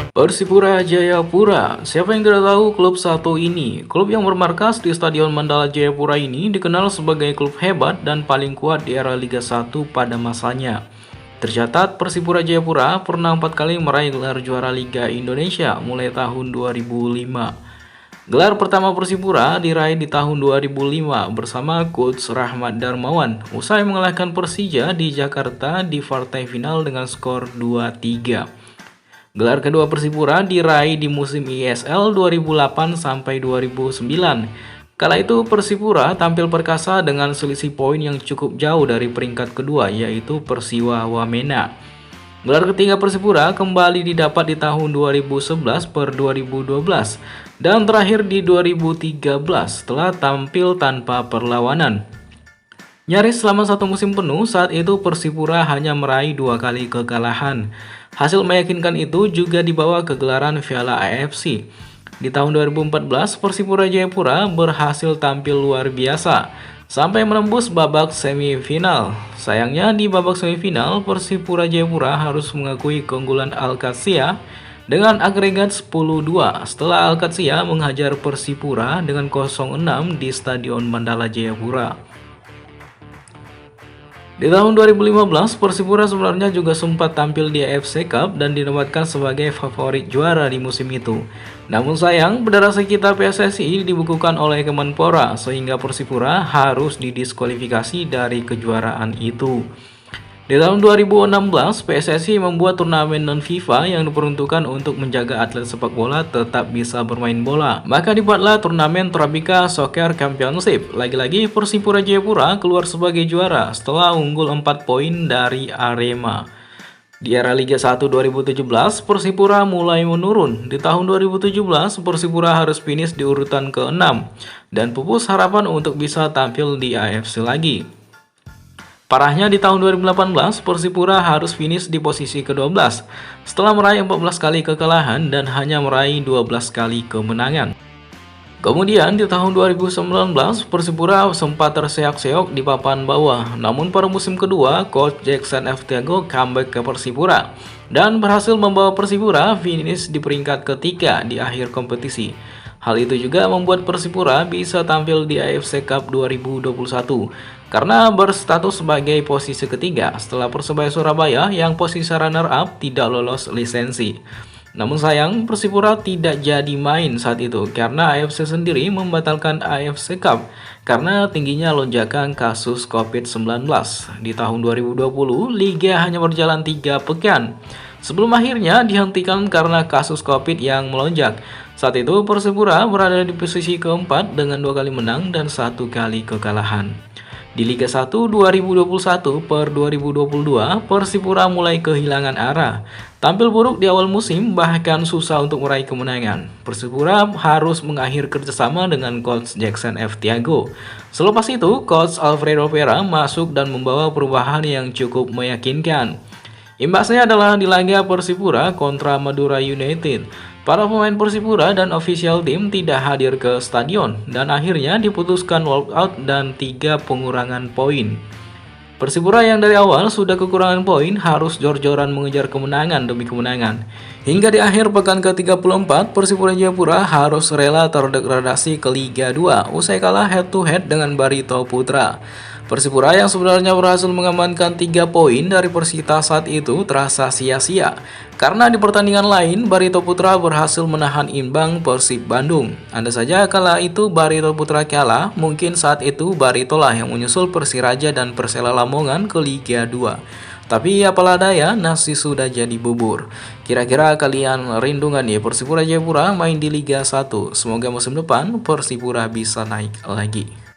Persipura Jayapura. Siapa yang tidak tahu klub satu ini? Klub yang bermarkas di Stadion Mandala Jayapura ini dikenal sebagai klub hebat dan paling kuat di era Liga 1 pada masanya. Tercatat Persipura Jayapura pernah 4 kali meraih gelar juara Liga Indonesia mulai tahun 2005. Gelar pertama Persipura diraih di tahun 2005 bersama Coach Rahmat Darmawan usai mengalahkan Persija di Jakarta di partai final dengan skor 2-3. Gelar kedua Persipura diraih di musim ISL 2008 sampai 2009. Kala itu Persipura tampil perkasa dengan selisih poin yang cukup jauh dari peringkat kedua yaitu Persiwa Wamena. Gelar ketiga Persipura kembali didapat di tahun 2011 per 2012 dan terakhir di 2013 setelah tampil tanpa perlawanan. Nyaris selama satu musim penuh saat itu Persipura hanya meraih 2 kali kekalahan. Hasil meyakinkan itu juga dibawa ke gelaran Piala AFC. Di tahun 2014 Persipura Jayapura berhasil tampil luar biasa sampai menembus babak semifinal. Sayangnya di babak semifinal Persipura Jayapura harus mengakui keunggulan Al-Qadsiya dengan agregat 10-2 setelah Al-Qadsiya menghajar Persipura dengan 0-6 di Stadion Mandala Jayapura. Di tahun 2015, Persipura sebenarnya juga sempat tampil di AFC Cup dan dinobatkan sebagai favorit juara di musim itu. Namun sayang, bendera sekitar PSSI dibukukan oleh Kemenpora sehingga Persipura harus didiskualifikasi dari kejuaraan itu. Di tahun 2016, PSSI membuat turnamen non-FIFA yang diperuntukkan untuk menjaga atlet sepak bola tetap bisa bermain bola. Maka dibuatlah turnamen Tropika Soccer Championship. Lagi-lagi Persipura Jayapura keluar sebagai juara setelah unggul 4 poin dari Arema. Di era Liga 1 2017, Persipura mulai menurun. Di tahun 2017, Persipura harus finish di urutan ke-6 dan pupus harapan untuk bisa tampil di AFC lagi. Parahnya di tahun 2018, Persipura harus finish di posisi ke-12 setelah meraih 14 kali kekalahan dan hanya meraih 12 kali kemenangan. Kemudian di tahun 2019, Persipura sempat terseok-seok di papan bawah. Namun pada musim kedua, Coach Jackson F. Tiago comeback ke Persipura dan berhasil membawa Persipura finish di peringkat ketiga di akhir kompetisi. Hal itu juga membuat Persipura bisa tampil di AFC Cup 2021 karena berstatus sebagai posisi ketiga setelah Persebaya Surabaya yang posisi runner-up tidak lolos lisensi. Namun sayang Persipura tidak jadi main saat itu karena AFC sendiri membatalkan AFC Cup karena tingginya lonjakan kasus COVID-19. Di tahun 2020, Liga hanya berjalan 3 pekan sebelum akhirnya dihentikan karena kasus COVID yang melonjak. Saat itu Persipura berada di posisi keempat dengan 2 kali menang dan 1 kali kekalahan. Di Liga 1 2021 per 2022, Persipura mulai kehilangan arah. Tampil buruk di awal musim, bahkan susah untuk meraih kemenangan. Persipura harus mengakhiri kerjasama dengan Coach Jackson F. Tiago. Selepas itu, Coach Alfredo Vera masuk dan membawa perubahan yang cukup meyakinkan. Imbasnya adalah di laga Persipura kontra Madura United. Para pemain Persipura dan official tim tidak hadir ke stadion dan akhirnya diputuskan walkout dan 3 pengurangan poin. Persipura yang dari awal sudah kekurangan poin harus jor-joran mengejar kemenangan demi kemenangan. Hingga di akhir pekan ke-34, Persipura Jayapura harus rela terdegradasi ke Liga 2 usai kalah head-to-head dengan Barito Putra. Persipura yang sebenarnya berhasil mengamankan 3 poin dari Persita saat itu terasa sia-sia karena di pertandingan lain Barito Putra berhasil menahan imbang Persib Bandung. Andai saja kala itu Barito Putra kalah, mungkin saat itu Barito lah yang menyusul Persiraja dan Persela Lamongan ke Liga 2. Tapi apalah daya, nasi sudah jadi bubur. Kira-kira kalian rindu nggak nih Persipura Jayapura main di Liga 1? Semoga musim depan Persipura bisa naik lagi.